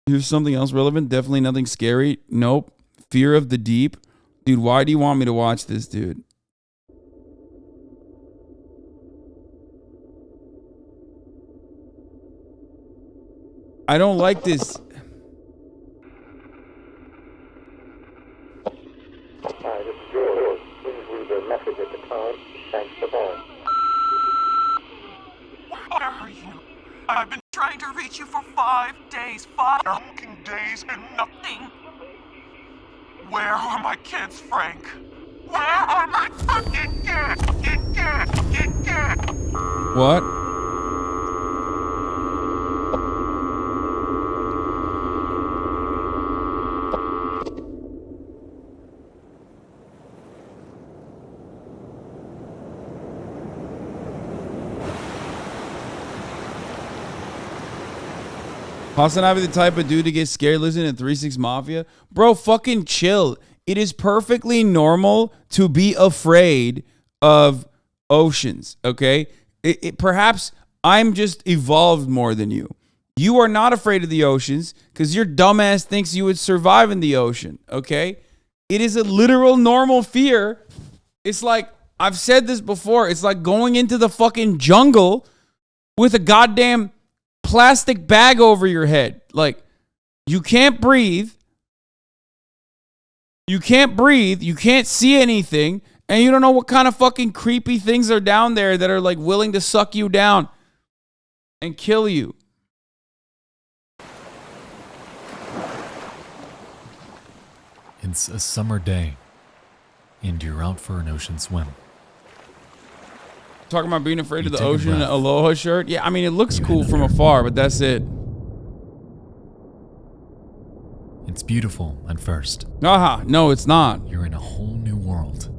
Here's something else relevant. Definitely nothing scary. Nope. Fear of the deep. Dude, why do you want me to watch this, dude? I don't like this. Where are you? I've been trying to reach you for 5 days. 5 fucking days and nothing. Where are my kids, Frank? Where are my fucking kids? What? HasanAbi the type of dude to get scared listening to 3-6 Mafia? Bro, fucking chill. It is perfectly normal to be afraid of oceans, okay? Perhaps I'm just evolved more than you. You are not afraid of the oceans because your dumbass thinks you would survive in the ocean, okay? It is a literal normal fear. It's like, I've said this before, it's like going into the fucking jungle with a goddamn plastic bag over your head. Like, you can't breathe. You can't breathe. You can't see anything. And you don't know what kind of fucking creepy things are down there that are like willing to suck you down and kill you. It's a summer day, and you're out for an ocean swim. Talking about being afraid of the take a ocean in an breath. Aloha shirt? Yeah, I mean, it looks You cool head from under. afar, but that's it. It's beautiful at first. Aha, no, it's not. You're in a whole new world.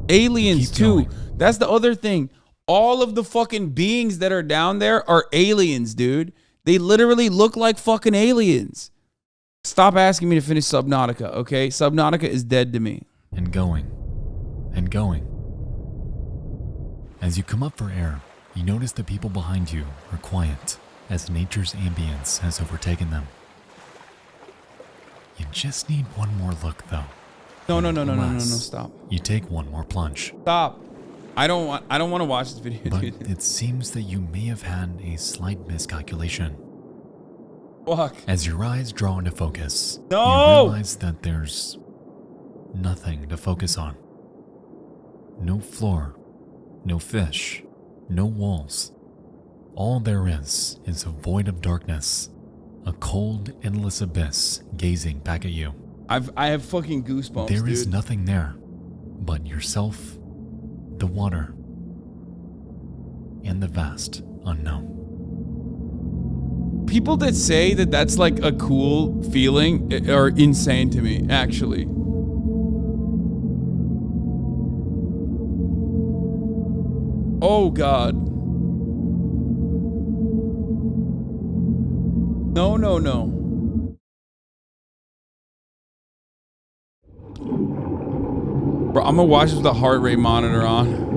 Aliens, Keep too. going. That's the other thing. All of the fucking beings that are down there are aliens, dude. They literally look like fucking aliens. Stop asking me to finish Subnautica, okay? Subnautica is dead to me. And going. And going. As you come up for air, you notice the people behind you are quiet as nature's ambience has overtaken them. You just need one more look, though. No, stop. You take one more plunge. Stop. I don't want to watch this video, But dude. it seems that you may have had a slight miscalculation. Fuck. As your eyes draw into focus, No! you realize that there's nothing to focus on. No floor, no fish, no walls. All there is a void of darkness, a cold, endless abyss gazing back at you. I have fucking goosebumps, There dude. is nothing there but yourself, the water, and the vast unknown. People that say that that's like a cool feeling are insane to me, actually. Oh, God. No. Bro, I'm gonna watch this with the heart rate monitor on.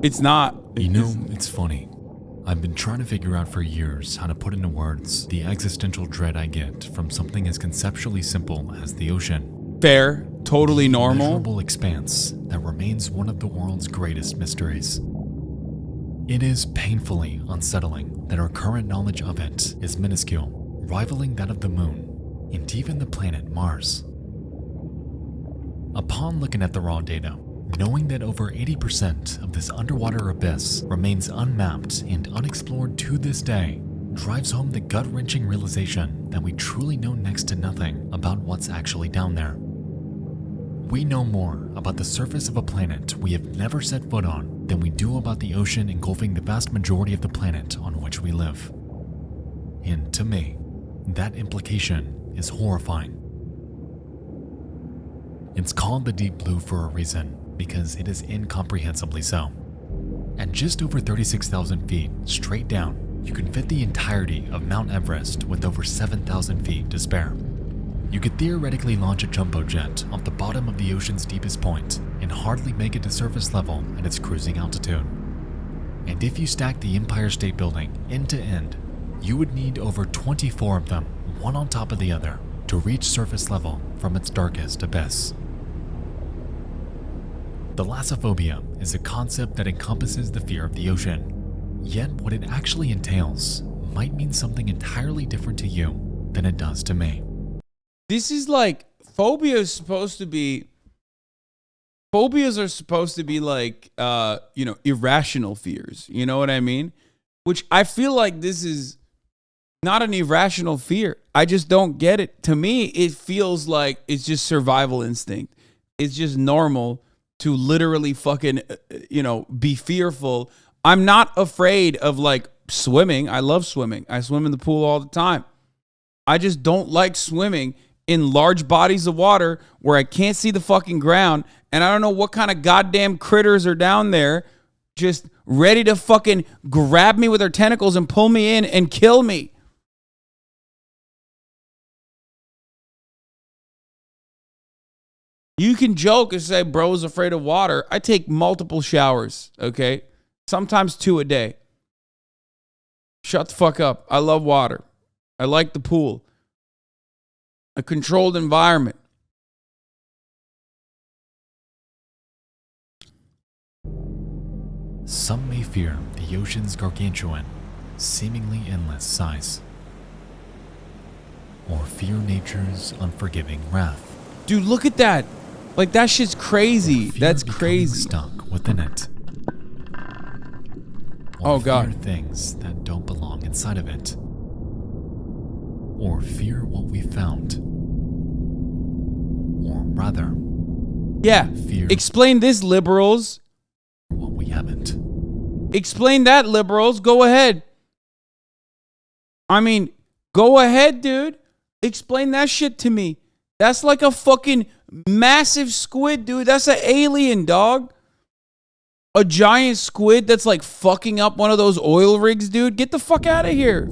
It's not. You know, it's funny. I've been trying to figure out for years how to put into words the existential dread I get from something as conceptually simple as the ocean. Fair. Totally normal. Immeasurable expanse that remains one of the world's greatest mysteries. It is painfully unsettling that our current knowledge of it is minuscule, rivaling that of the moon and even the planet Mars. Upon looking at the raw data, knowing that over 80% of this underwater abyss remains unmapped and unexplored to this day, drives home the gut-wrenching realization that we truly know next to nothing about what's actually down there. We know more about the surface of a planet we have never set foot on than we do about the ocean engulfing the vast majority of the planet on which we live. And to me, that implication is horrifying. It's called the deep blue for a reason, because it is incomprehensibly so. At just over 36,000 feet straight down, you can fit the entirety of Mount Everest with over 7,000 feet to spare. You could theoretically launch a jumbo jet off the bottom of the ocean's deepest point and hardly make it to surface level at its cruising altitude. And if you stack the Empire State Building end to end, you would need over 24 of them, one on top of the other, to reach surface level from its darkest abyss. Thalassophobia is a concept that encompasses the fear of the ocean, yet what it actually entails might mean something entirely different to you than it does to me. This is like, phobias are supposed to be like, irrational fears. You know what I mean? Which I feel like this is not an irrational fear. I just don't get it. To me, it feels like it's just survival instinct. It's just normal to literally fucking, be fearful. I'm not afraid of like swimming. I love swimming. I swim in the pool all the time. I just don't like swimming in large bodies of water where I can't see the fucking ground and I don't know what kind of goddamn critters are down there just ready to fucking grab me with their tentacles and pull me in and kill me. You can joke and say, bro's afraid of water. I take multiple showers, okay? Sometimes 2 a day. Shut the fuck up. I love water. I like the pool. A controlled environment. Some may fear the ocean's gargantuan, seemingly endless size, or fear nature's unforgiving wrath. Dude, look at that. Like, that shit's crazy. That's Becoming crazy. stuck within it. Oh, Or God. fear things that don't belong inside of it. Or fear what we found. Or rather, Yeah. fear Explain this, liberals. what we haven't. Explain that, liberals. Go ahead. I mean, go ahead, dude. Explain that shit to me. That's like a fucking massive squid, dude. That's an alien, dog. A giant squid that's like fucking up one of those oil rigs, dude. Get the fuck out of here.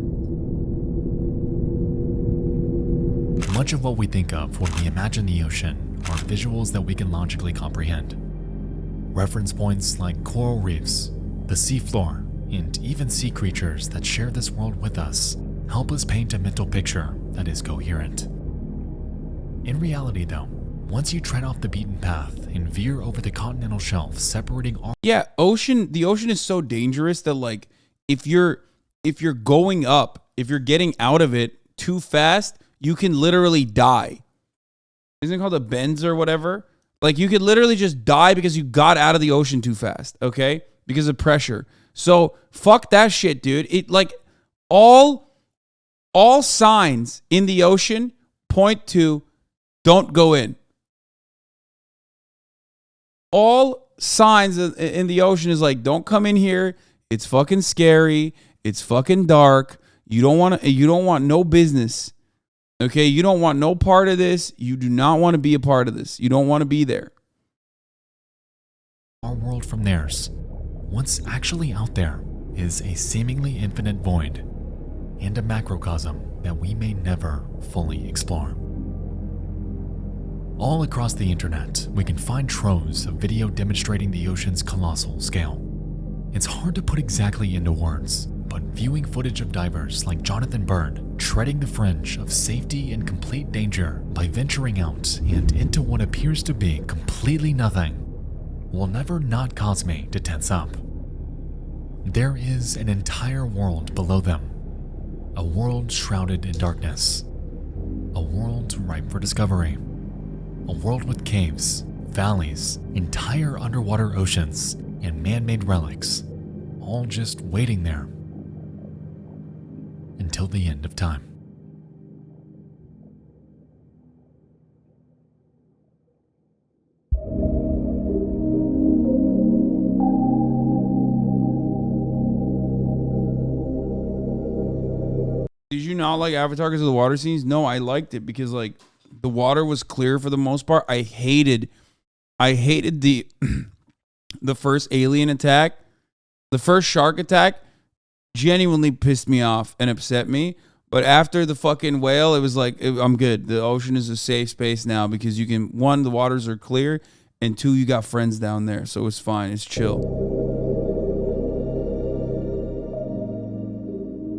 Much of what we think of when we imagine the ocean are visuals that we can logically comprehend. Reference points like coral reefs, the seafloor, and even sea creatures that share this world with us help us paint a mental picture that is coherent. In reality, though, once you tread off the beaten path and veer over the continental shelf separating our Yeah, the ocean is so dangerous that like if you're going up, if you're getting out of it too fast, you can literally die. Isn't it called a bends or whatever? Like you could literally just die because you got out of the ocean too fast, okay? Because of pressure. So fuck that shit, dude. It like all signs in the ocean point to don't go in. All signs in the ocean is like, don't come in here. It's fucking scary. It's fucking dark. You don't want no business. Okay, you don't want no part of this. You do not want to be a part of this. You don't want to be there. our world from theirs, what's actually out there is a seemingly infinite void and a macrocosm that we may never fully explore. All across the internet, we can find troves of video demonstrating the ocean's colossal scale. It's hard to put exactly into words, but viewing footage of divers like Jonathan Bird treading the fringe of safety and complete danger by venturing out and into what appears to be completely nothing will never not cause me to tense up. There is an entire world below them, a world shrouded in darkness, a world ripe for discovery, a world with caves, valleys, entire underwater oceans, and man-made relics, all just waiting there until the end of time. Did you not like Avatar because of the water scenes? No, I liked it because like the water was clear for the most part. I hated the the first alien attack. The first shark attack genuinely pissed me off and upset me. But after the fucking whale, it was like, I'm good. The ocean is a safe space now because you can, one, the waters are clear, and two, you got friends down there. So it's fine. It's chill.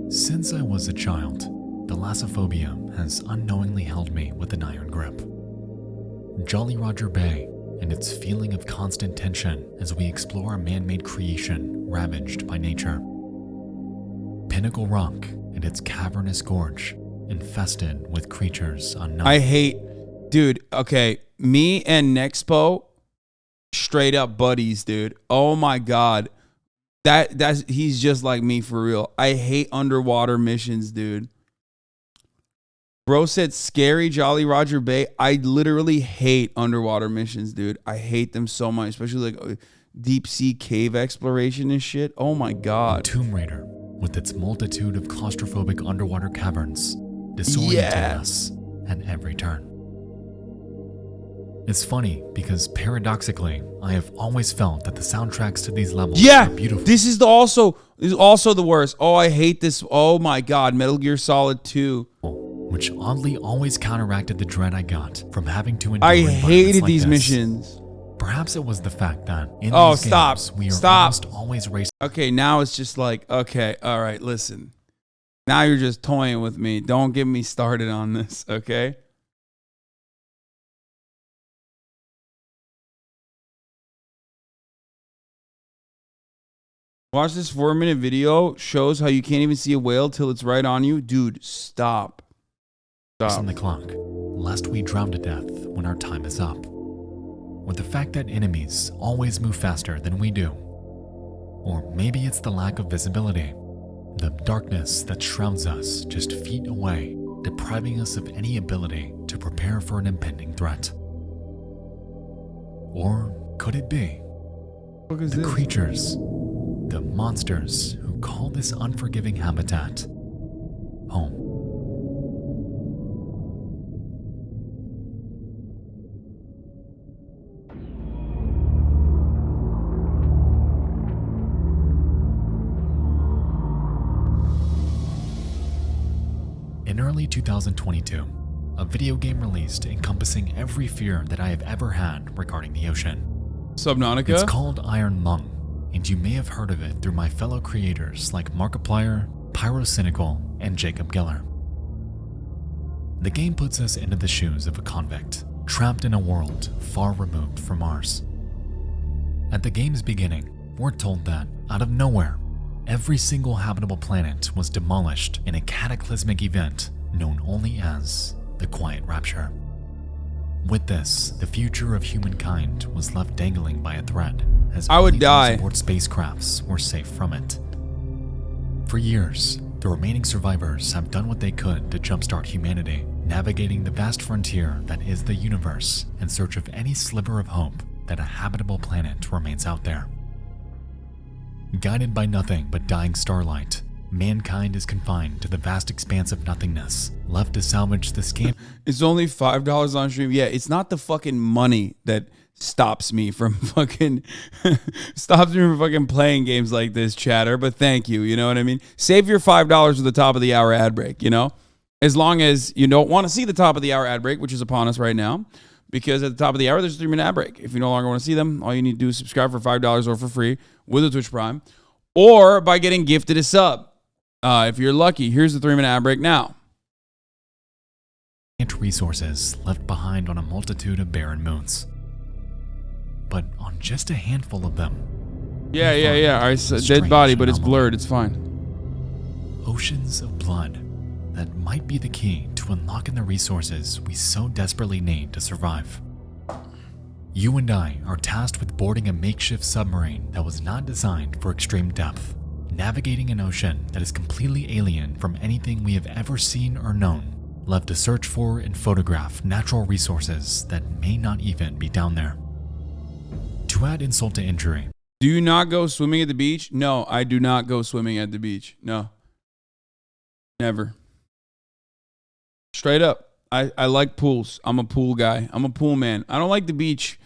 Since I was a child, thalassophobia has unknowingly held me with an iron grip. Jolly Roger Bay and its feeling of constant tension as we explore a man-made creation ravaged by nature. Pinnacle Rock and its cavernous gorge infested with creatures unknown. I hate, dude, okay, me and Nexpo, straight up buddies, dude. Oh my God. He's just like me for real. I hate underwater missions, dude. Bro said scary Jolly Roger Bay. I literally hate underwater missions, dude. I hate them so much, especially like deep sea cave exploration and shit. Oh my God. Tomb Raider, with its multitude of claustrophobic underwater caverns, disorienting us at every turn. It's funny because paradoxically, I have always felt that the soundtracks to these levels are beautiful. This is also the worst. Oh, I hate this. Oh my God, Metal Gear Solid 2. Which oddly always counteracted the dread I got from having to endure I environments hated like these this. missions. Perhaps it was the fact that in Oh, these stop. games we are Stop. almost always racing. Okay, now it's just like, okay, all right, listen. Now you're just toying with me. Don't get me started on this, okay? Watch this 4-minute video. Shows how you can't even see a whale till it's right on you. Dude, stop. On the clock, lest we drown to death when our time is up. Or the fact that enemies always move faster than we do. Or maybe it's the lack of visibility, the darkness that shrouds us just feet away, depriving us of any ability to prepare for an impending threat. Or could it be the creatures, the monsters who call this unforgiving habitat home? In early 2022, a video game released encompassing every fear that I have ever had regarding the ocean. Subnautica? It's called Iron Lung, and you may have heard of it through my fellow creators like Markiplier, Pyrocynical, and Jacob Giller. The game puts us into the shoes of a convict, trapped in a world far removed from ours. At the game's beginning, we're told that, out of nowhere, every single habitable planet was demolished in a cataclysmic event known only as the Quiet Rapture. With this, the future of humankind was left dangling by a thread, as I would only die. those aboard spacecrafts were safe from it. For years, the remaining survivors have done what they could to jumpstart humanity, navigating the vast frontier that is the universe in search of any sliver of hope that a habitable planet remains out there. Guided by nothing but dying starlight, mankind is confined to the vast expanse of nothingness, left to salvage the scant. It's only $5 on stream. Yeah, it's not the fucking money that stops me from fucking playing games like this, chatter, but thank you. You know what I mean? Save your $5 at the top of the hour ad break, you know? As long as you don't want to see the top of the hour ad break, which is upon us right now, because at the top of the hour, there's a 3-minute ad break. If you no longer want to see them, all you need to do is subscribe for $5 or for free with a Twitch Prime, or by getting gifted a sub. If you're lucky, here's the 3-minute ad break now. Resources left behind on a multitude of barren moons. But on just a handful of them. Yeah. I said dead body, but it's blurred. It's fine. Oceans of blood that might be the key to unlocking the resources we so desperately need to survive. You and I are tasked with boarding a makeshift submarine that was not designed for extreme depth, navigating an ocean that is completely alien from anything we have ever seen or known, left to search for and photograph natural resources that may not even be down there. To add insult to injury. Do you not go swimming at the beach? No, I do not go swimming at the beach. No. Never. Straight up. I like pools. I'm a pool guy. I'm a pool man. I don't like the beach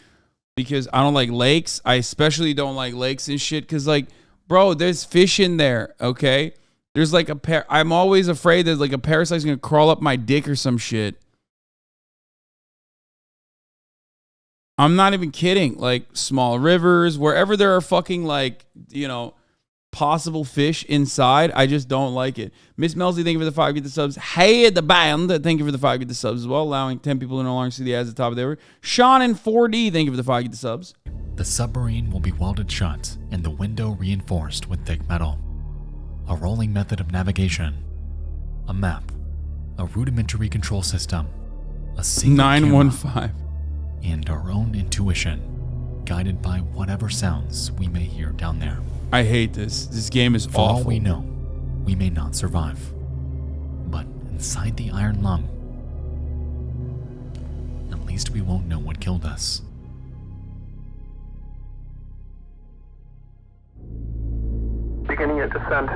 because I don't like lakes. I especially don't like lakes and shit because, like, bro, there's fish in there, okay? There's like I'm always afraid that like a parasite's gonna crawl up my dick or some shit. I'm not even kidding. Like small rivers, wherever there are fucking like, possible fish inside, I just don't like it. Miss Melzy, thank you for the 5 get the subs. Hey the band, thank you for the 5 get the subs as well, allowing 10 people to no longer see the ads at the top of the hour. Sean in 4D, thank you for the 5 get the subs. The submarine will be welded shut and the window reinforced with thick metal. A rolling method of navigation, a map, a rudimentary control system, a single 915, camera, and our own intuition, guided by whatever sounds we may hear down there. I hate this. This game is For awful. all we know, we may not survive. But inside the iron lung, at least we won't know what killed us. Beginning at descent.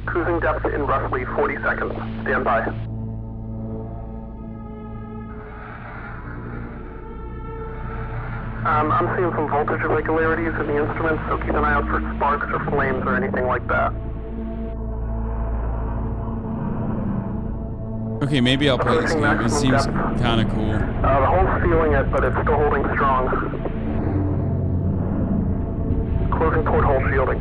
Cruising depth in roughly 40 seconds. Stand by. I'm seeing some voltage irregularities in the instruments, so keep an eye out for sparks or flames or anything like that. Okay, maybe I'll play this game. It seems kind of cool. The hole's feeling it, but it's still holding strong. Closing port hole shielding.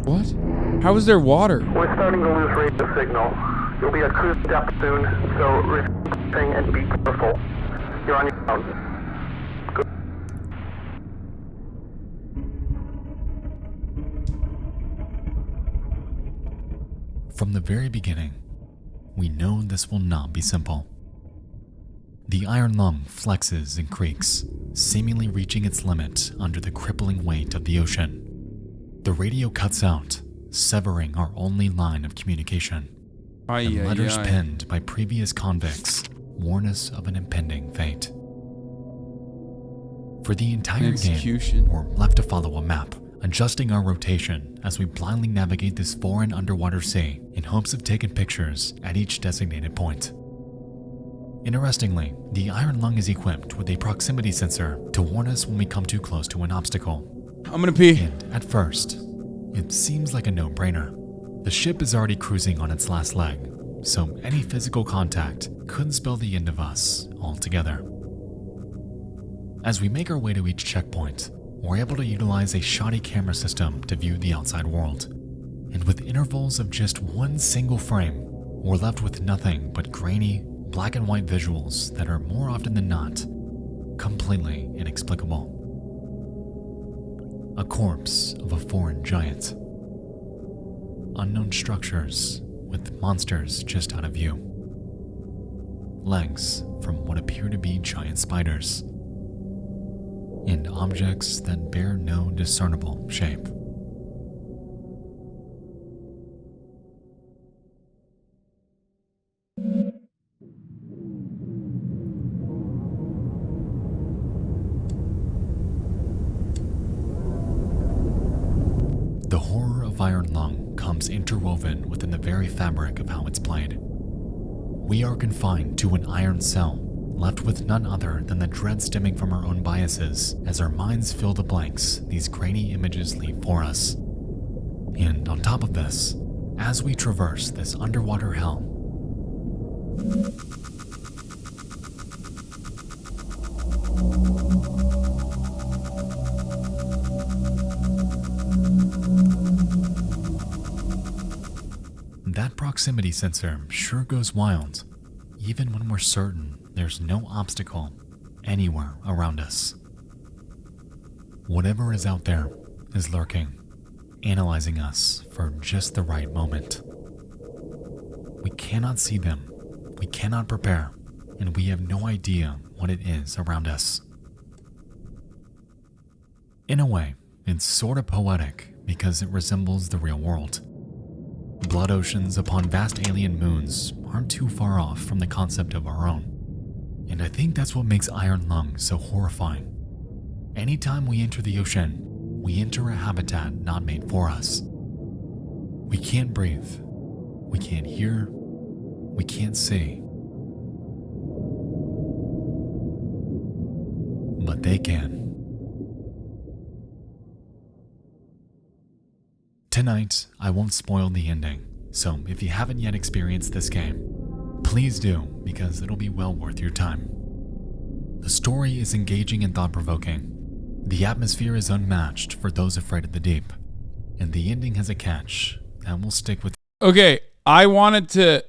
What? How is there water? We're starting to lose radio signal. You'll be at cruise depth soon, so reflecting and be careful. You're on your own. Good. From the very beginning, we know this will not be simple. The iron lung flexes and creaks, seemingly reaching its limit under the crippling weight of the ocean. The radio cuts out, severing our only line of communication. And letters penned by previous convicts warn us of an impending fate. For the entire game, we're left to follow a map, adjusting our rotation as we blindly navigate this foreign underwater sea in hopes of taking pictures at each designated point. Interestingly, the iron lung is equipped with a proximity sensor to warn us when we come too close to an obstacle. I'm gonna pee. And at first, it seems like a no-brainer. The ship is already cruising on its last leg, so any physical contact could spell the end of us altogether. As we make our way to each checkpoint, we're able to utilize a shoddy camera system to view the outside world. And with intervals of just one single frame, we're left with nothing but grainy, black and white visuals that are more often than not completely inexplicable. A corpse of a foreign giant. Unknown structures with monsters just out of view. Legs from what appear to be giant spiders. And objects that bear no discernible shape. The horror of Iron Lung comes interwoven within the very fabric of how it's played. We are confined to an iron cell, left with none other than the dread stemming from our own biases as our minds fill the blanks these grainy images leave for us. And on top of this, as we traverse this underwater hell, that proximity sensor sure goes wild, even when we're certain there's no obstacle anywhere around us. Whatever is out there is lurking, analyzing us for just the right moment. We cannot see them, we cannot prepare, and we have no idea what it is around us. In a way, it's sort of poetic because it resembles the real world. Blood oceans upon vast alien moons aren't too far off from the concept of our own. And I think that's what makes Iron Lung so horrifying. Anytime we enter the ocean, we enter a habitat not made for us. We can't breathe, we can't hear, we can't see. But they can. Tonight, I won't spoil the ending, so if you haven't yet experienced this game, please do, because it'll be well worth your time. The story is engaging and thought-provoking. The atmosphere is unmatched for those afraid of the deep, and the ending has a catch that will stick with. Okay, I wanted to.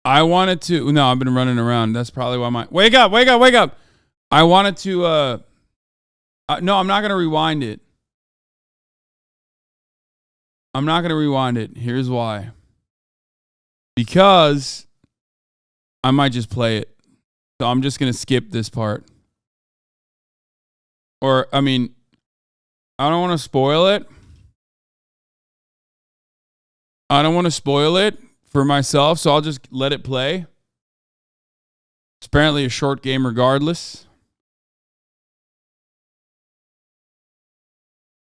No, I've been running around. That's probably why my. Wake up! I wanted to. No, I'm not gonna rewind it. Here's why. Because I might just play it. So I'm just gonna skip this part. Or, I mean, I don't want to spoil it. For myself, so I'll just let it play. It's apparently a short game regardless.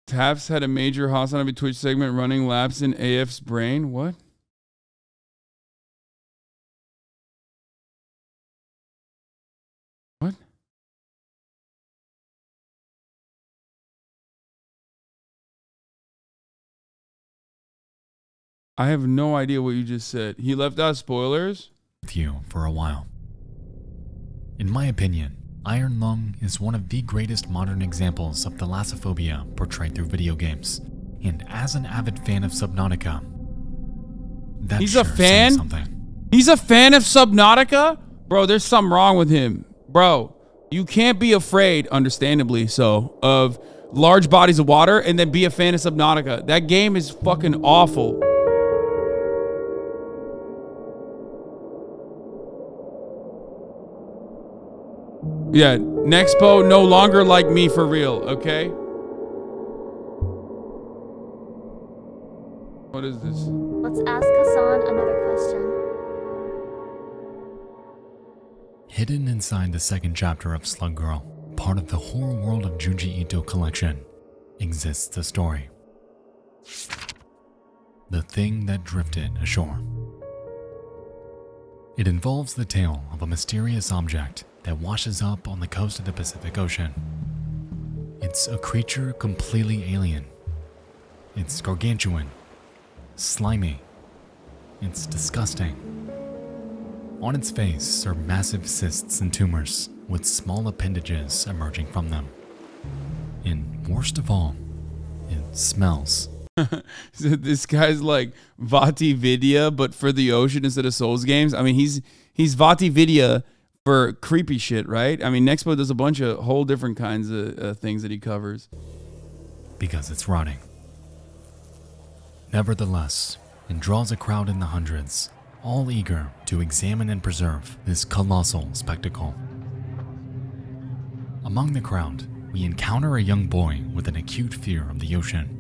Taps had a major HasanAbi Twitch segment running laps in AF's brain. What? What? I have no idea what you just said. He left out spoilers? With you for a while. In my opinion, Iron Lung is one of the greatest modern examples of thalassophobia portrayed through video games. And as an avid fan of Subnautica, that's He's a fan? Something. He's a fan of Subnautica? Bro, there's something wrong with him. Bro, you can't be afraid, understandably so, of large bodies of water and then be a fan of Subnautica. That game is fucking awful. Yeah, Nexpo no longer like me for real, okay? What is this? Let's ask Hasan another question. Hidden inside the second chapter of Slug Girl, part of the horror world of Junji Ito collection, exists a story. The Thing That Drifted Ashore. It involves the tale of a mysterious object that washes up on the coast of the Pacific Ocean. It's a creature completely alien. It's gargantuan, slimy, it's disgusting. On its face are massive cysts and tumors with small appendages emerging from them. And worst of all, it smells. This guy's like Vati Vidya, but for the ocean instead of Souls games. I mean, he's Vati Vidya for creepy shit, right? I mean, Nexpo does a bunch of whole different kinds of things that he covers. Because it's rotting. Nevertheless, it draws a crowd in the hundreds, all eager to examine and preserve this colossal spectacle. Among the crowd, we encounter a young boy with an acute fear of the ocean.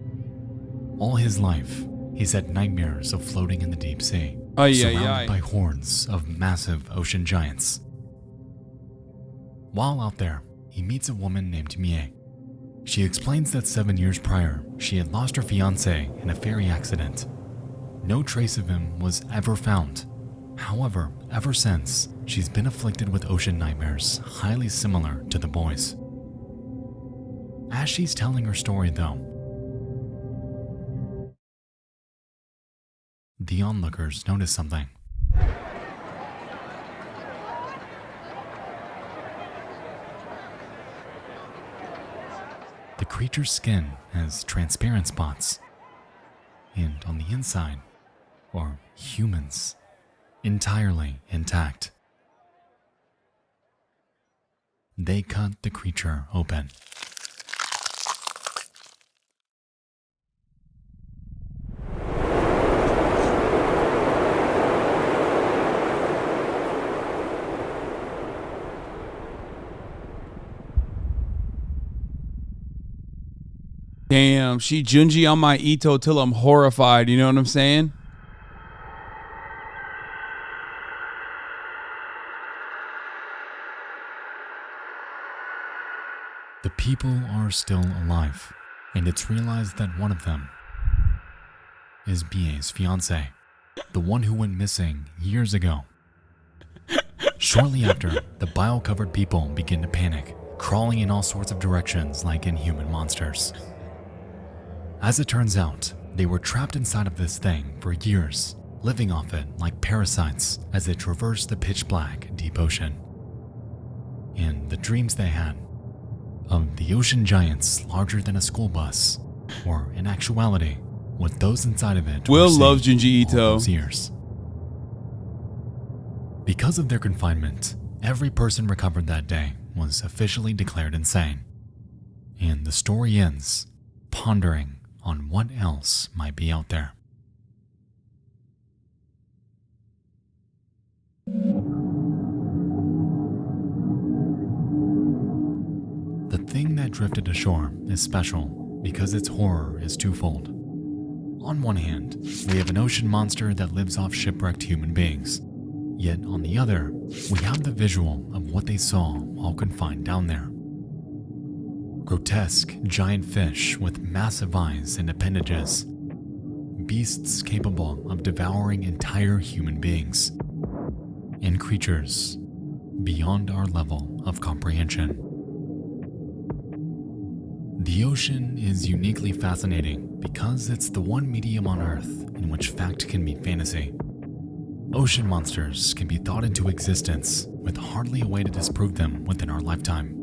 All his life, he's had nightmares of floating in the deep sea, surrounded by hordes of massive ocean giants. While out there, he meets a woman named Mie. She explains that 7 years prior, she had lost her fiancé in a ferry accident. No trace of him was ever found. However, ever since, she's been afflicted with ocean nightmares highly similar to the boy's. As she's telling her story though, the onlookers notice something. The creature's skin has transparent spots, and on the inside are humans, entirely intact. They cut the creature open. Damn, she Junji on my Ito till I'm horrified. You know what I'm saying? The people are still alive, and it's realized that one of them is Bie's fiancé, the one who went missing years ago. Shortly after, the bile-covered people begin to panic, crawling in all sorts of directions like inhuman monsters. As it turns out, They were trapped inside of this thing for years, living off it like parasites as they traversed the pitch black deep ocean. And the dreams they had of the ocean giants larger than a school bus were, in actuality, what those inside of it Will were loves seeing Junji all Ito. those years. Because of their confinement, every person recovered that day was officially declared insane. And the story ends pondering on what else might be out there. The thing that drifted ashore is special because its horror is twofold. On one hand, we have an ocean monster that lives off shipwrecked human beings. Yet on the other, we have the visual of what they saw while confined down there. Grotesque giant fish with massive eyes and appendages. Beasts capable of devouring entire human beings. And creatures beyond our level of comprehension. The ocean is uniquely fascinating because it's the one medium on Earth in which fact can meet fantasy. Ocean monsters can be thought into existence with hardly a way to disprove them within our lifetime.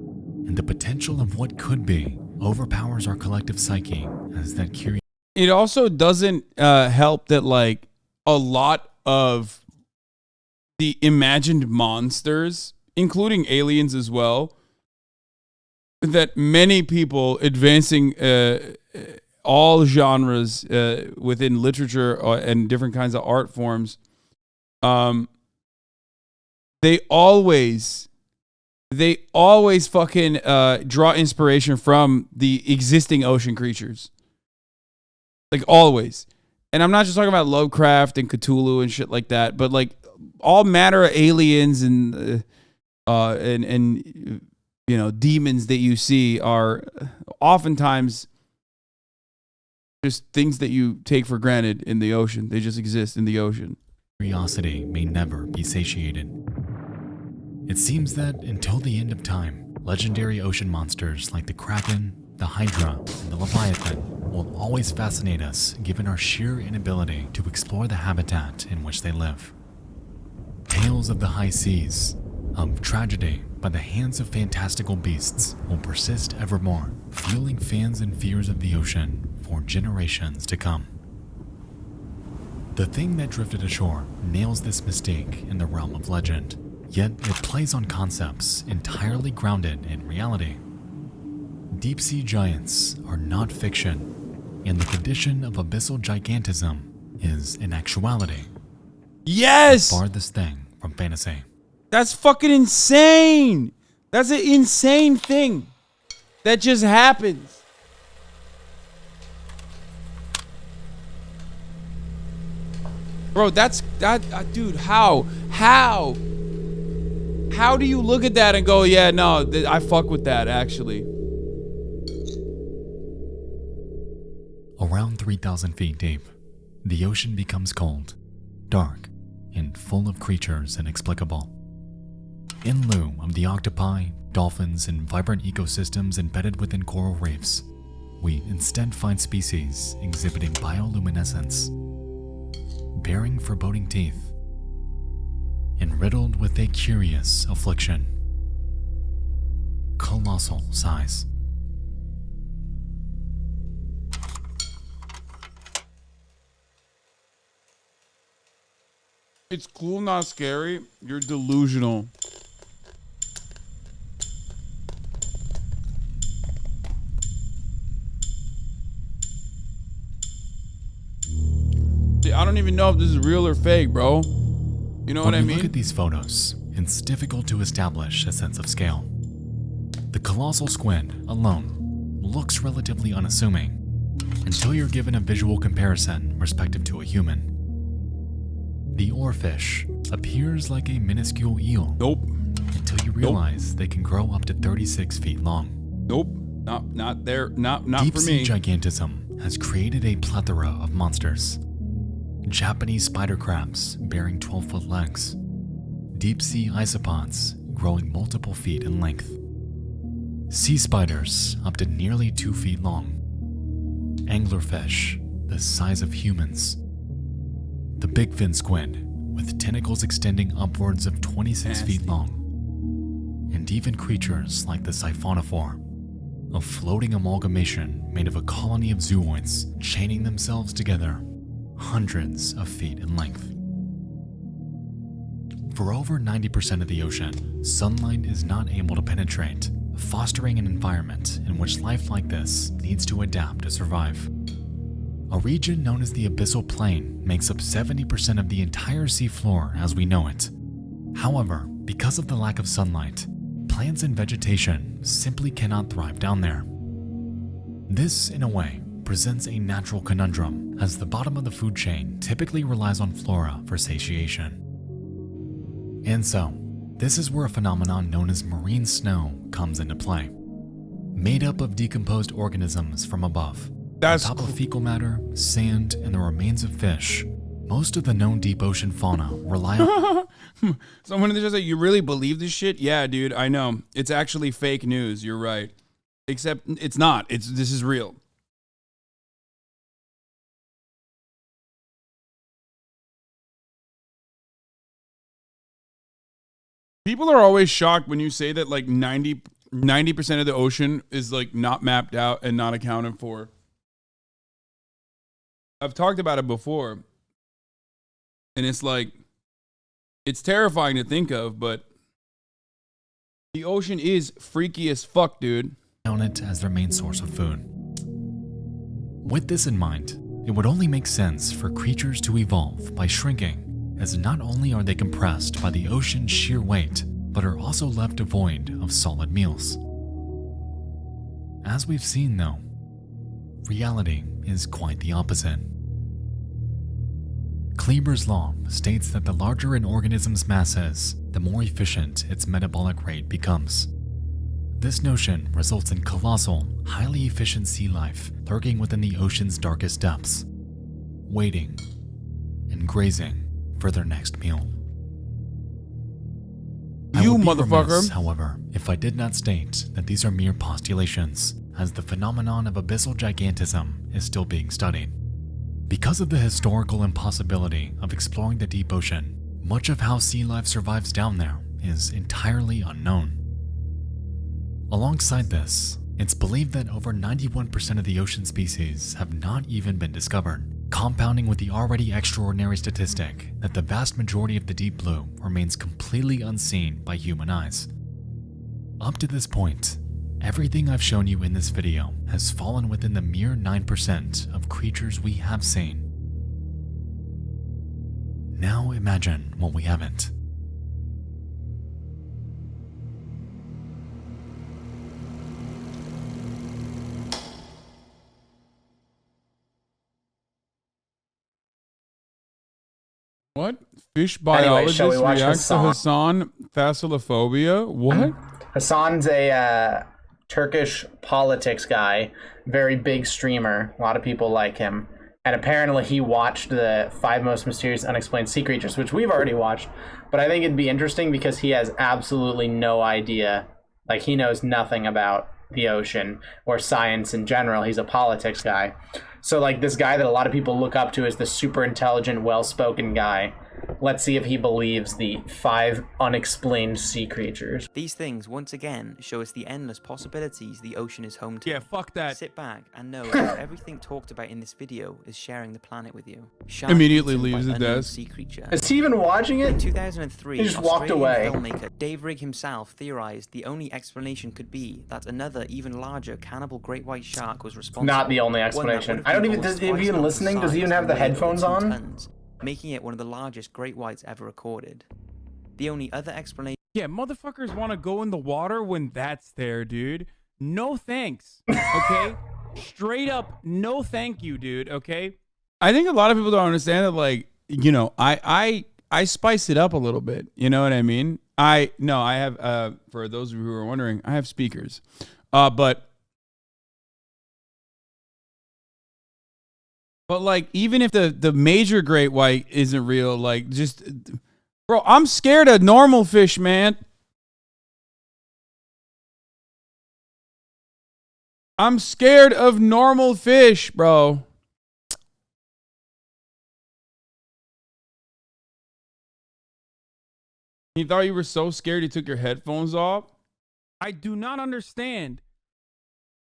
And the potential of what could be overpowers our collective psyche as that curiosity. It also doesn't help that like a lot of the imagined monsters, including aliens as well, that many people advancing all genres within literature and different kinds of art forms, they always fucking draw inspiration from the existing ocean creatures. Like always. And I'm not just talking about Lovecraft and Cthulhu and shit like that, but like all matter of aliens and you know, demons that you see are oftentimes just things that you take for granted in the ocean. They just exist in the ocean. Curiosity may never be satiated. It seems that until the end of time, legendary ocean monsters like the Kraken, the Hydra, and the Leviathan will always fascinate us given our sheer inability to explore the habitat in which they live. Tales of the high seas, of tragedy by the hands of fantastical beasts will persist evermore, fueling fans and fears of the ocean for generations to come. The thing that drifted ashore nails this mystique in the realm of legend, yet it plays on concepts entirely grounded in reality. Deep-sea giants are not fiction, and the condition of abyssal gigantism is, in actuality, Yes! the farthest thing from fantasy. That's fucking insane. That's an insane thing that just happens. Bro, that's that dude, how do you look at that and go, yeah, no, I fuck with that actually. Around 3,000 feet deep, the ocean becomes cold, dark, and full of creatures inexplicable. In lieu of the octopi, dolphins, and vibrant ecosystems embedded within coral reefs, we instead find species exhibiting bioluminescence, bearing foreboding teeth, and riddled with a curious affliction. Colossal size. It's cool, not scary. You're delusional. I don't even know if this is real or fake, bro. You know what I When we mean? look at these photos, it's difficult to establish a sense of scale. The colossal squid alone looks relatively unassuming until you're given a visual comparison respective to a human. The oarfish appears like a minuscule eel. Nope. Until you realize they can grow up to 36 feet long. Nope. Not there. Not for Deep-sea me. gigantism has created a plethora of monsters. Japanese spider crabs bearing 12-foot legs. Deep-sea isopods growing multiple feet in length. Sea spiders up to nearly 2 feet long. Anglerfish the size of humans. The big fin squid, with tentacles extending upwards of 26 feet long. And even creatures like the siphonophore, a floating amalgamation made of a colony of zooids chaining themselves together hundreds of feet in length. For over 90% of the ocean, sunlight is not able to penetrate, fostering an environment in which life like this needs to adapt to survive. A region known as the abyssal plain makes up 70% of the entire seafloor as we know it. However, because of the lack of sunlight, plants and vegetation simply cannot thrive down there. This, in a way, presents a natural conundrum, as the bottom of the food chain typically relies on flora for satiation. And so, this is where a phenomenon known as marine snow comes into play. Made up of decomposed organisms from above, on top of fecal matter, sand, and the remains of fish, most of the known deep ocean fauna rely on... Someone in the chat said, you really believe this shit? Yeah, dude, I know. It's actually fake news. You're right. Except it's not. This is real. People are always shocked when you say that like 90% of the ocean is like not mapped out and not accounted for. I've talked about it before. And it's like, it's terrifying to think of, but the ocean is freaky as fuck, dude. On it as their main source of food. With this in mind, it would only make sense for creatures to evolve by shrinking, as not only are they compressed by the ocean's sheer weight, but are also left devoid of solid meals. As we've seen though, reality is quite the opposite. Kleber's law states that the larger an organism's mass is, the more efficient its metabolic rate becomes. This notion results in colossal, highly efficient sea life lurking within the ocean's darkest depths, waiting and grazing for their next meal. You I would be motherfucker. remiss, however, if I did not state that these are mere postulations, as the phenomenon of abyssal gigantism is still being studied. Because of the historical impossibility of exploring the deep ocean, much of how sea life survives down there is entirely unknown. Alongside this, it's believed that over 91% of the ocean species have not even been discovered, compounding with the already extraordinary statistic that the vast majority of the deep blue remains completely unseen by human eyes. Up to this point, everything I've shown you in this video has fallen within the mere 9% of creatures we have seen. Now imagine what we haven't. What? Fish Anyway, biologist shall we watch reacts to Hasan thalassophobia? What? Hasan's a Turkish politics guy, very big streamer. A lot of people like him. And apparently he watched the 5 most mysterious unexplained sea creatures, which we've already watched. But I think it'd be interesting because he has absolutely no idea. Like, he knows nothing about the ocean or science in general. He's a politics guy. So, like, this guy that a lot of people look up to is the super intelligent, well-spoken guy. Let's see if he believes the 5 unexplained sea creatures. These things, once again, show us the endless possibilities the ocean is home to. Yeah, fuck that. Sit back and know that everything talked about in this video is sharing the planet with you. Shark Immediately eaten by leaves the unknown desk. Sea creature. Is he even watching In it? 2003, He just walked Australian away. filmmaker Dave Rigg himself theorized the only explanation could be that another, even larger cannibal great white shark was responsible. Not the only One that explanation. would have I don't been even. almost Is he twice even the listening? Does he size even have the and weight of headphones 2 on? tons, making it one of the largest great whites ever recorded. The only other explanation. Yeah, motherfuckers want to go in the water when that's there, dude. No thanks. Okay? Straight up, no thank you, dude. Okay? I think a lot of people don't understand that, like, you know, I spice it up a little bit. You know what I mean? I have, for those of you who are wondering, I have speakers. But like, even if the major great white isn't real, like, just, bro, I'm scared of normal fish, man. I'm scared of normal fish, bro. He thought you were so scared he took your headphones off. I do not understand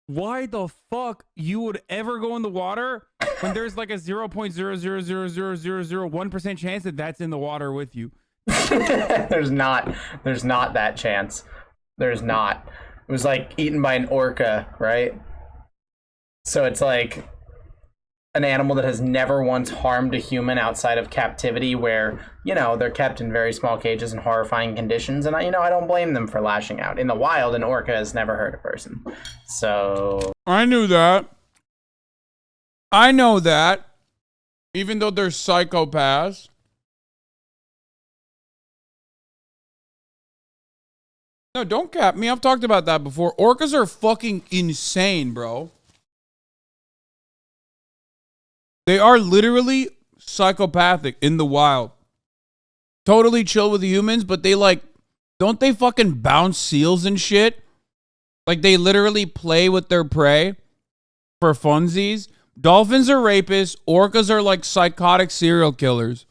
why the fuck you would ever go in the water when there's like a 0.0000001% chance that that's in the water with you. There's not that chance. There's not. It was like eaten by an orca, right? So it's like an animal that has never once harmed a human outside of captivity, where, you know, they're kept in very small cages in horrifying conditions, and I don't blame them for lashing out. In the wild, an orca has never hurt a person. So I knew that. I know that. Even though they're psychopaths. No, don't cap me. I've talked about that before. Orcas are fucking insane, bro. They are literally psychopathic in the wild. Totally chill with humans, but they like, don't they fucking bounce seals and shit? Like they literally play with their prey for funsies. Dolphins are rapists. Orcas are like psychotic serial killers.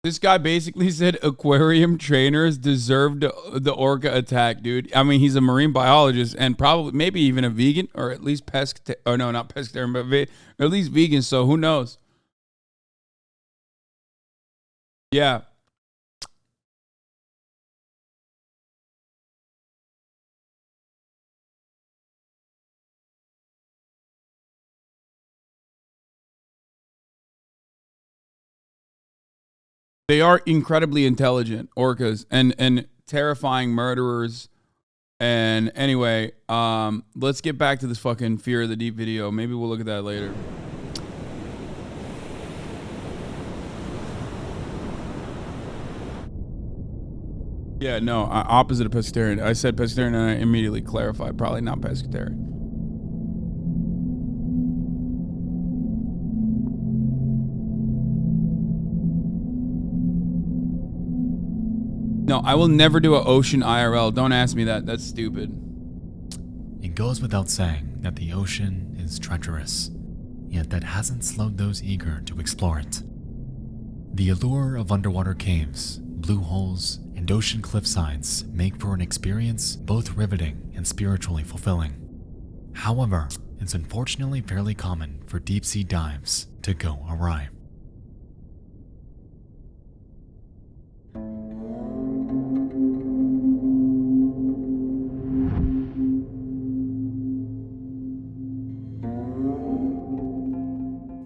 This guy basically said aquarium trainers deserved the orca attack, dude. I mean, he's a marine biologist and probably maybe even a vegan, or at least or no, not pescatarian, but at least vegan. So who knows? Yeah. They are incredibly intelligent, orcas, and terrifying murderers. And anyway, let's get back to this fucking Fear of the Deep video. Maybe we'll look at that later. Yeah, no, opposite of pescatarian. I said pescatarian and I immediately clarified, probably not pescatarian. No, I will never do an ocean IRL. Don't ask me that. That's stupid. It goes without saying that the ocean is treacherous, yet that hasn't slowed those eager to explore it. The allure of underwater caves, blue holes, and ocean cliffsides make for an experience both riveting and spiritually fulfilling. However, it's unfortunately fairly common for deep-sea dives to go awry.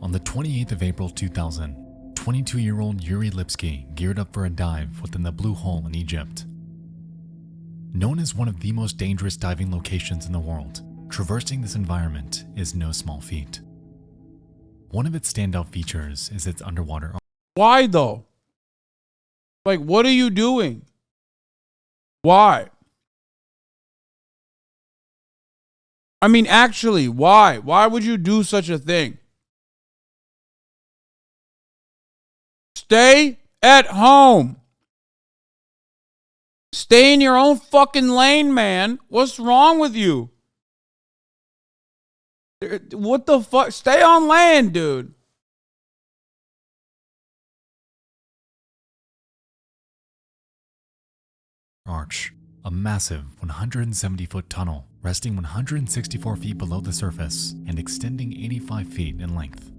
On the 28th of April 2000, 22-year-old Yuri Lipsky geared up for a dive within the Blue Hole in Egypt. Known as one of the most dangerous diving locations in the world, traversing this environment is no small feat. One of its standout features is its underwater. Why though? Like, what are you doing? Why? I mean, actually, why? Why would you do such a thing? Stay at home. Stay in your own fucking lane, man. What's wrong with you? What the fuck? Stay on land, dude. Arch, a massive 170-foot tunnel resting 164 feet below the surface and extending 85 feet in length.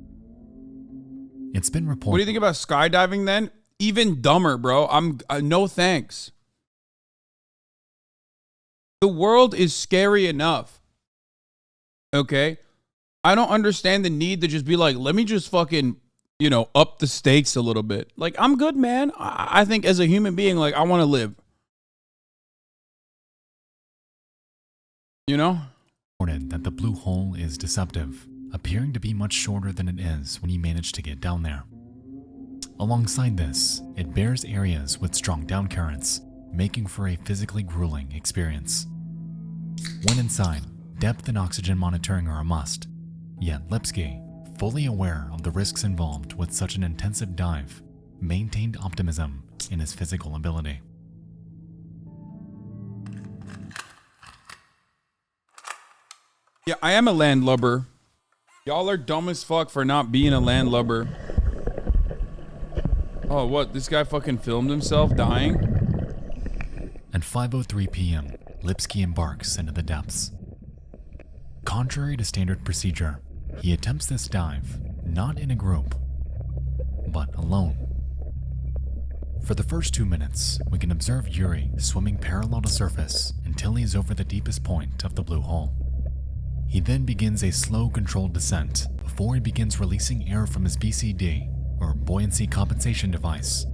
It's been reported. What do you think about skydiving then? Even dumber, bro. No thanks. The world is scary enough. Okay? I don't understand the need to just be like, let me just fucking, up the stakes a little bit. Like, I'm good, man. I think as a human being, like, I want to live. You know? That the Blue Hole is deceptive, appearing to be much shorter than it is when you manage to get down there. Alongside this, it bears areas with strong down currents, making for a physically grueling experience. When inside, depth and oxygen monitoring are a must, yet Lipsky, fully aware of the risks involved with such an intensive dive, maintained optimism in his physical ability. Yeah, I am a landlubber. Y'all are dumb as fuck for not being a landlubber. Oh, what? This guy fucking filmed himself dying? At 5:03 p.m., Lipsky embarks into the depths. Contrary to standard procedure, he attempts this dive not in a group, but alone. For the first 2 minutes, we can observe Yuri swimming parallel to surface until he's over the deepest point of the blue hole. He then begins a slow, controlled descent before he begins releasing air from his BCD, or buoyancy compensation device,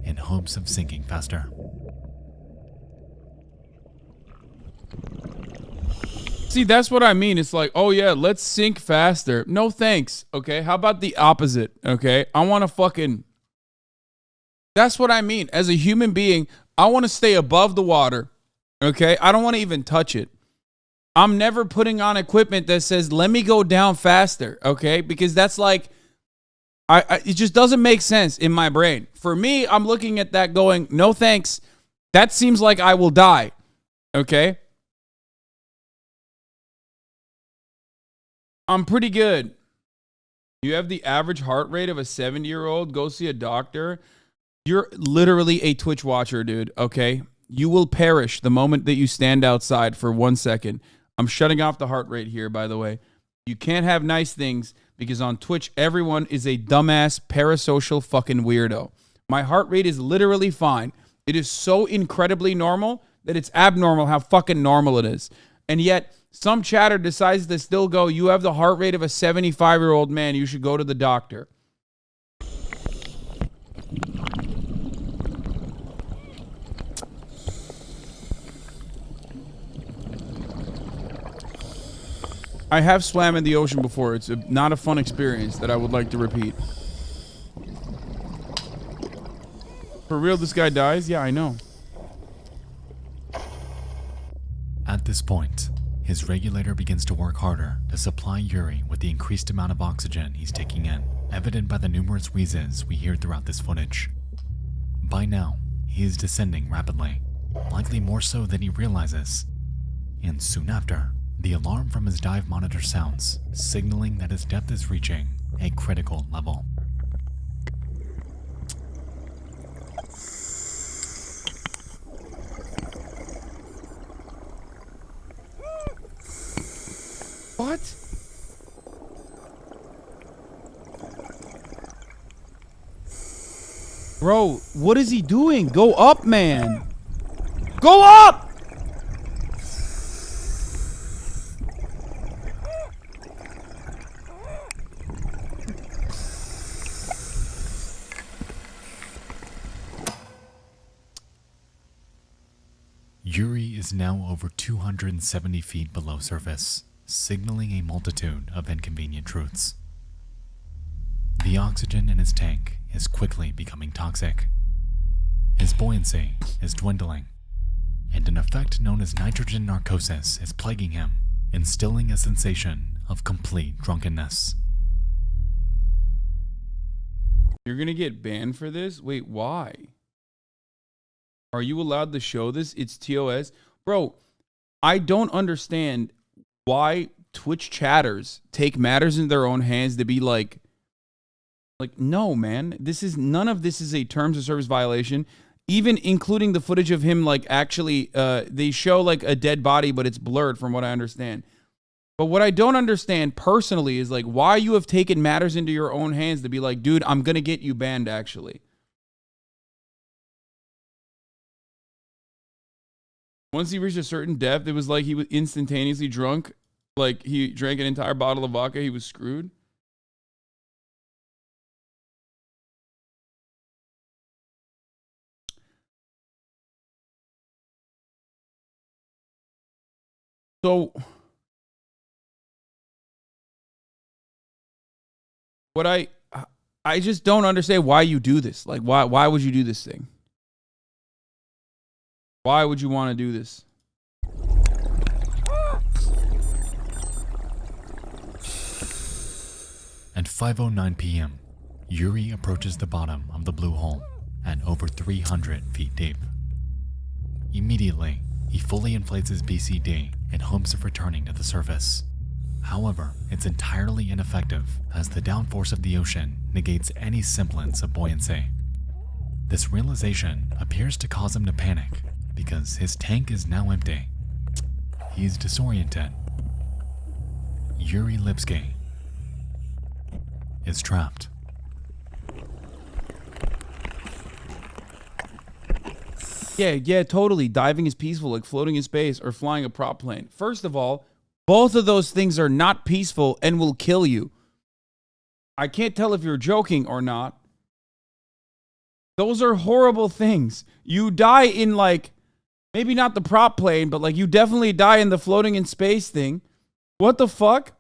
in hopes of sinking faster. See, that's what I mean. It's like, oh yeah, let's sink faster. No thanks, okay? How about the opposite, okay? I want to fucking... That's what I mean. As a human being, I want to stay above the water, okay? I don't want to even touch it. I'm never putting on equipment that says, let me go down faster, okay? Because that's like, it just doesn't make sense in my brain. For me, I'm looking at that going, no thanks. That seems like I will die, okay? I'm pretty good. You have the average heart rate of a 70-year-old. Go see a doctor. You're literally a Twitch watcher, dude, okay? You will perish the moment that you stand outside for 1 second. I'm shutting off the heart rate here, by the way. You can't have nice things because on Twitch, everyone is a dumbass, parasocial fucking weirdo. My heart rate is literally fine. It is so incredibly normal that it's abnormal how fucking normal it is. And yet, some chatter decides to still go, you have the heart rate of a 75-year-old man. You should go to the doctor. I have swam in the ocean before. It's not a fun experience that I would like to repeat. For real, this guy dies? Yeah, I know. At this point, his regulator begins to work harder to supply Yuri with the increased amount of oxygen he's taking in, evident by the numerous wheezes we hear throughout this footage. By now, he is descending rapidly, likely more so than he realizes, and soon after, the alarm from his dive monitor sounds, signaling that his depth is reaching a critical level. What? Bro, what is he doing? Go up, man. Go up! Yuri is now over 270 feet below surface, signaling a multitude of inconvenient truths. The oxygen in his tank is quickly becoming toxic. His buoyancy is dwindling, and an effect known as nitrogen narcosis is plaguing him, instilling a sensation of complete drunkenness. You're gonna get banned for this? Wait, why? Are you allowed to show this? It's TOS. Bro, I don't understand why Twitch chatters take matters in their own hands to be like, no, man, none of this is a terms of service violation. Even including the footage of him, like, actually, they show like a dead body, but it's blurred from what I understand. But what I don't understand personally is like why you have taken matters into your own hands to be like, dude, I'm gonna get you banned actually. Once he reached a certain depth, it was like he was instantaneously drunk. Like he drank an entire bottle of vodka. He was screwed. So what I just don't understand why you do this. Like why would you do this thing? Why would you want to do this? At 5:09 p.m., Yuri approaches the bottom of the blue hole at over 300 feet deep. Immediately, he fully inflates his BCD in hopes of returning to the surface. However, it's entirely ineffective as the downforce of the ocean negates any semblance of buoyancy. This realization appears to cause him to panic because his tank is now empty. He's disoriented. Yuri Lipsky is trapped. Yeah, totally. Diving is peaceful, like floating in space or flying a prop plane. First of all, both of those things are not peaceful and will kill you. I can't tell if you're joking or not. Those are horrible things. You die in, like, maybe not the prop plane, but like you definitely die in the floating in space thing. What the fuck?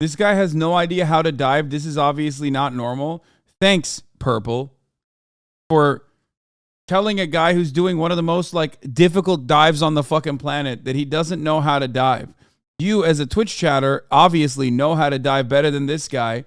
This guy has no idea how to dive. This is obviously not normal. Thanks, Purple, for telling a guy who's doing one of the most like difficult dives on the fucking planet that he doesn't know how to dive. You, as a Twitch chatter, obviously know how to dive better than this guy.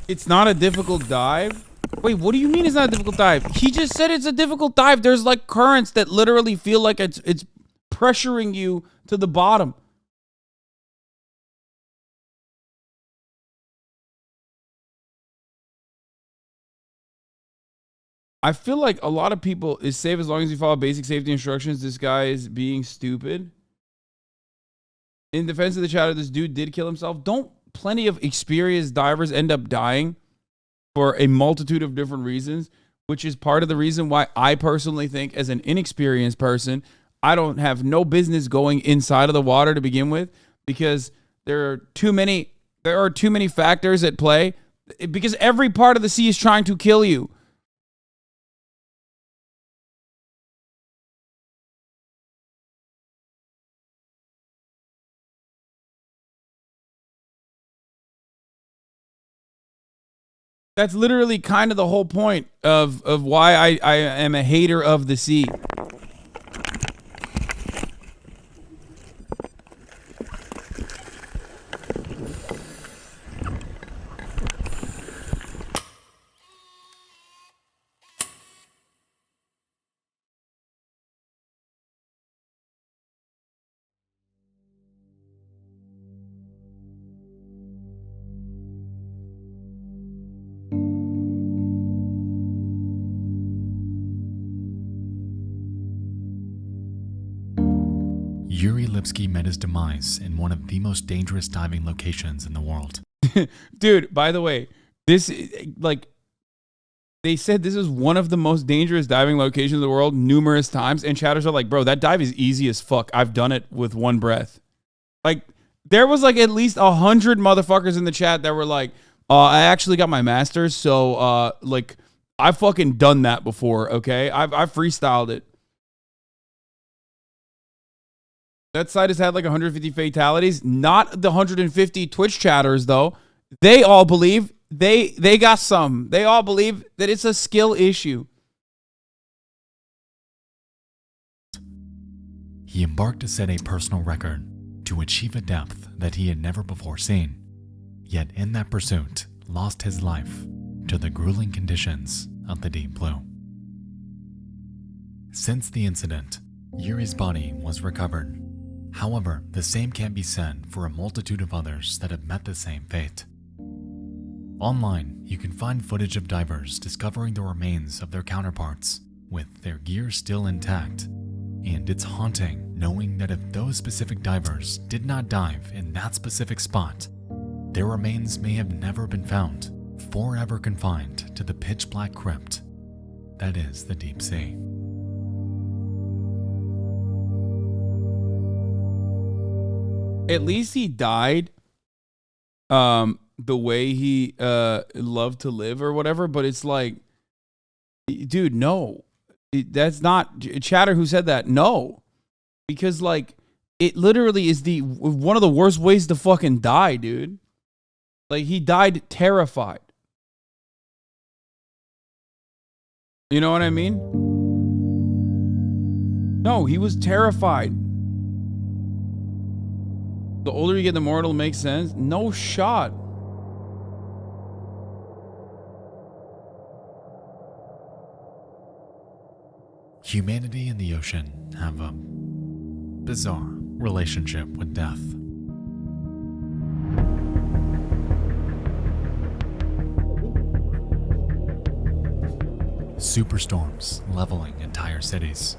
It's not a difficult dive? Wait, what do you mean it's not a difficult dive? He just said it's a difficult dive. There's like currents that literally feel like it's pressuring you to the bottom. I feel like a lot of people is safe as long as you follow basic safety instructions. This guy is being stupid. In defense of the chatter, this dude did kill himself. Don't plenty of experienced divers end up dying for a multitude of different reasons, which is part of the reason why I personally think, as an inexperienced person, I don't have no business going inside of the water to begin with, because there are too many factors at play, because every part of the sea is trying to kill you. That's literally kind of the whole point of why I am a hater of the sea. Yuri Lipsky met his demise in one of the most dangerous diving locations in the world. Dude, by the way, this, like, they said this is one of the most dangerous diving locations in the world numerous times, and chatters are like, bro, that dive is easy as fuck. I've done it with one breath. Like, there was like at least 100 motherfuckers in the chat that were like, I actually got my master's, so like, I've fucking done that before, okay? I've freestyled it. That site has had like 150 fatalities. Not the 150 Twitch chatters, though. They all believe they got some. They all believe that it's a skill issue. He embarked to set a personal record to achieve a depth that he had never before seen. Yet in that pursuit, lost his life to the grueling conditions of the deep blue. Since the incident, Yuri's body was recovered. However, the same can't be said for a multitude of others that have met the same fate. Online, you can find footage of divers discovering the remains of their counterparts, with their gear still intact. And it's haunting knowing that if those specific divers did not dive in that specific spot, their remains may have never been found, forever confined to the pitch black crypt that is the deep sea. At least he died the way he loved to live or whatever, but it's like, dude, no. That's not chatter who said that. No. Because like it literally is one of the worst ways to fucking die, dude. Like, he died terrified. You know what I mean? No, he was terrified. The older you get, the more it'll make sense. No shot. Humanity and the ocean have a bizarre relationship with death. Superstorms leveling entire cities.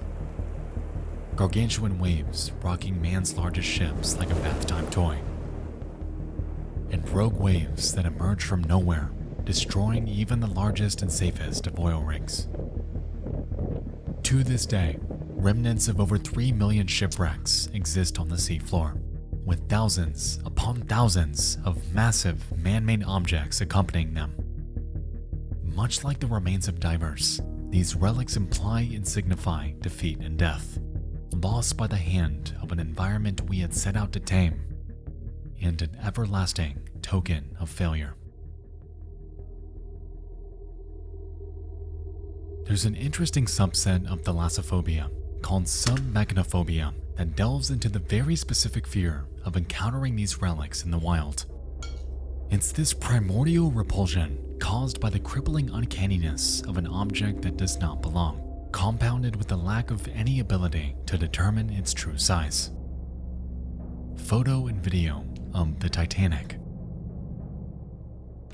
Gargantuan waves rocking man's largest ships like a bath-time toy. And rogue waves that emerge from nowhere, destroying even the largest and safest of oil rigs. To this day, remnants of over 3 million shipwrecks exist on the seafloor, with thousands upon thousands of massive man-made objects accompanying them. Much like the remains of divers, these relics imply and signify defeat and death, lost by the hand of an environment we had set out to tame, and an everlasting token of failure. There's an interesting subset of thalassophobia called submechanophobia that delves into the very specific fear of encountering these relics in the wild. It's this primordial repulsion caused by the crippling uncanniness of an object that does not belong, compounded with the lack of any ability to determine its true size. Photo and video of the Titanic,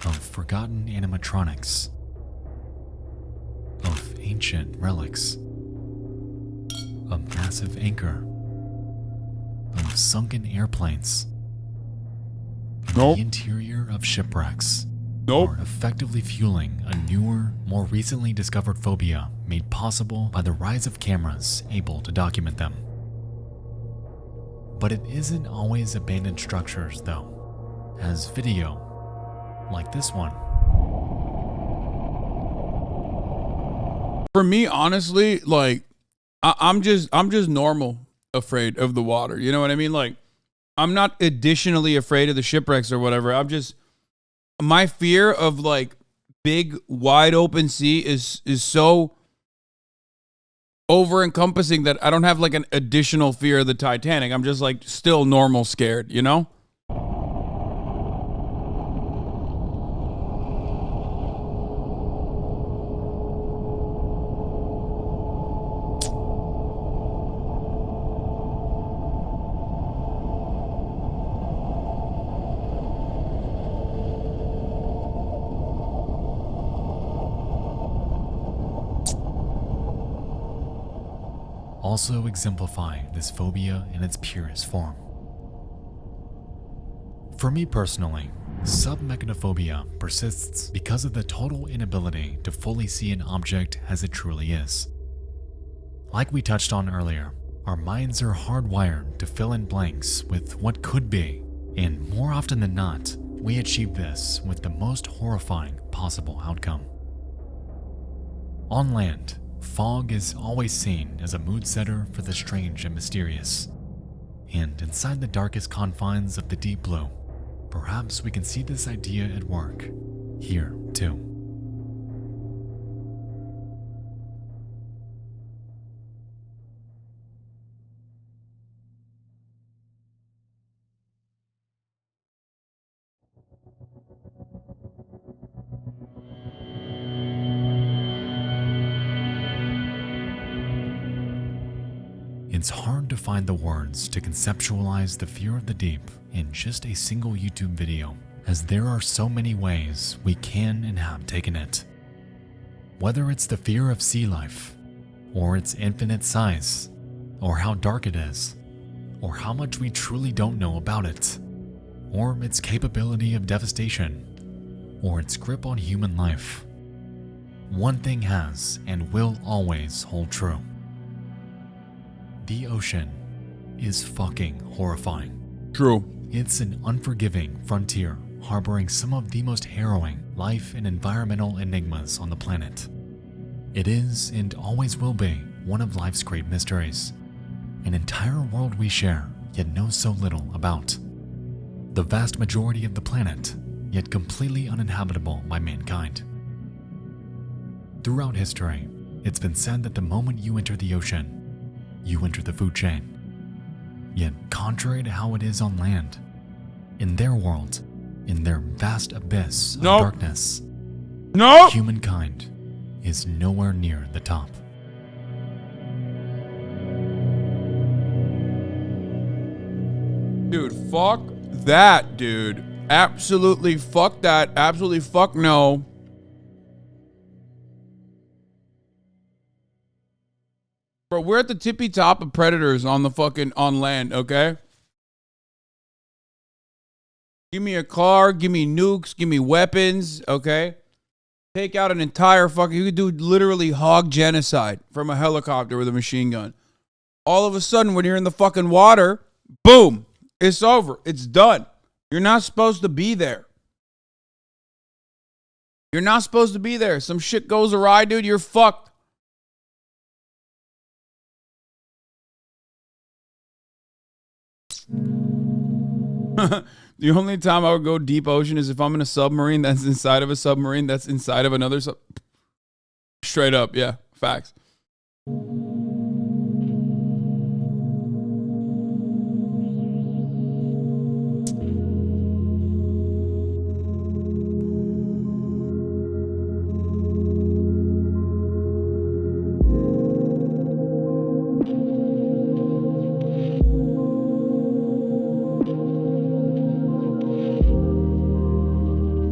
of forgotten animatronics, of ancient relics, a massive anchor, of sunken airplanes, Nope. the interior of shipwrecks, Nope. are effectively fueling a newer, more recently discovered phobia made possible by the rise of cameras able to document them. But it isn't always abandoned structures though, as video, like this one, For me, honestly, like, I'm just normal afraid of the water. You know what I mean? Like, I'm not additionally afraid of the shipwrecks or whatever. My fear of like big, wide open sea is so over encompassing that I don't have like an additional fear of the Titanic. I'm just like still normal scared, you know? also exemplify this phobia in its purest form. For me personally, submechanophobia persists because of the total inability to fully see an object as it truly is. Like we touched on earlier, our minds are hardwired to fill in blanks with what could be, and more often than not, we achieve this with the most horrifying possible outcome. On land, fog is always seen as a mood setter for the strange and mysterious. And inside the darkest confines of the deep blue, perhaps we can see this idea at work here too. It's hard to find the words to conceptualize the fear of the deep in just a single YouTube video, as there are so many ways we can and have taken it. Whether it's the fear of sea life, or its infinite size, or how dark it is, or how much we truly don't know about it, or its capability of devastation, or its grip on human life. One thing has and will always hold true. The ocean is fucking horrifying. True. It's an unforgiving frontier harboring some of the most harrowing life and environmental enigmas on the planet. It is and always will be one of life's great mysteries, an entire world we share yet know so little about. The vast majority of the planet, yet completely uninhabitable by mankind. Throughout history, it's been said that the moment you enter the ocean, you enter the food chain. Yet, contrary to how it is on land, in their world, in their vast abyss of darkness, humankind is nowhere near the top. Dude, fuck that, dude. Absolutely fuck that. Absolutely fuck no. Bro, we're at the tippy top of predators on the fucking on land, okay? Give me a car, give me nukes, give me weapons, okay? Take out an entire fucking, you could do literally hog genocide from a helicopter with a machine gun. All of a sudden, when you're in the fucking water, boom, it's over. It's done. You're not supposed to be there. You're not supposed to be there. Some shit goes awry, dude, you're fucked. The only time I would go deep ocean is if I'm in a submarine that's inside of a submarine that's inside of another straight up, yeah, facts.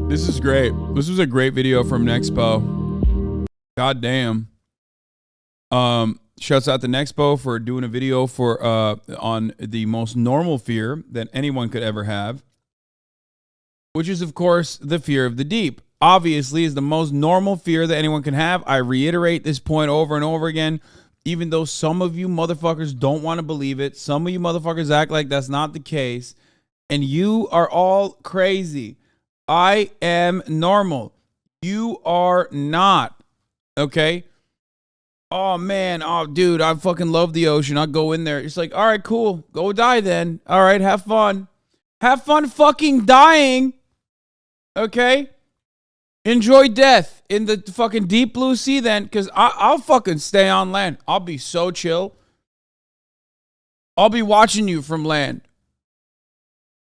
This is great. This was a great video from Nexpo. God damn. Shouts out to Nexpo for doing a video for on the most normal fear that anyone could ever have, which is of course the fear of the deep. Obviously is the most normal fear that anyone can have. I reiterate this point over and over again, even though some of you motherfuckers don't want to believe it. Some of you motherfuckers act like that's not the case, and you are all crazy. I am normal. You are not. Okay? Oh, man. Oh, dude, I fucking love the ocean. I'll go in there. It's like, all right, cool. Go die then. All right, have fun. Have fun fucking dying. Okay? Enjoy death in the fucking deep blue sea then, because I'll fucking stay on land. I'll be so chill. I'll be watching you from land.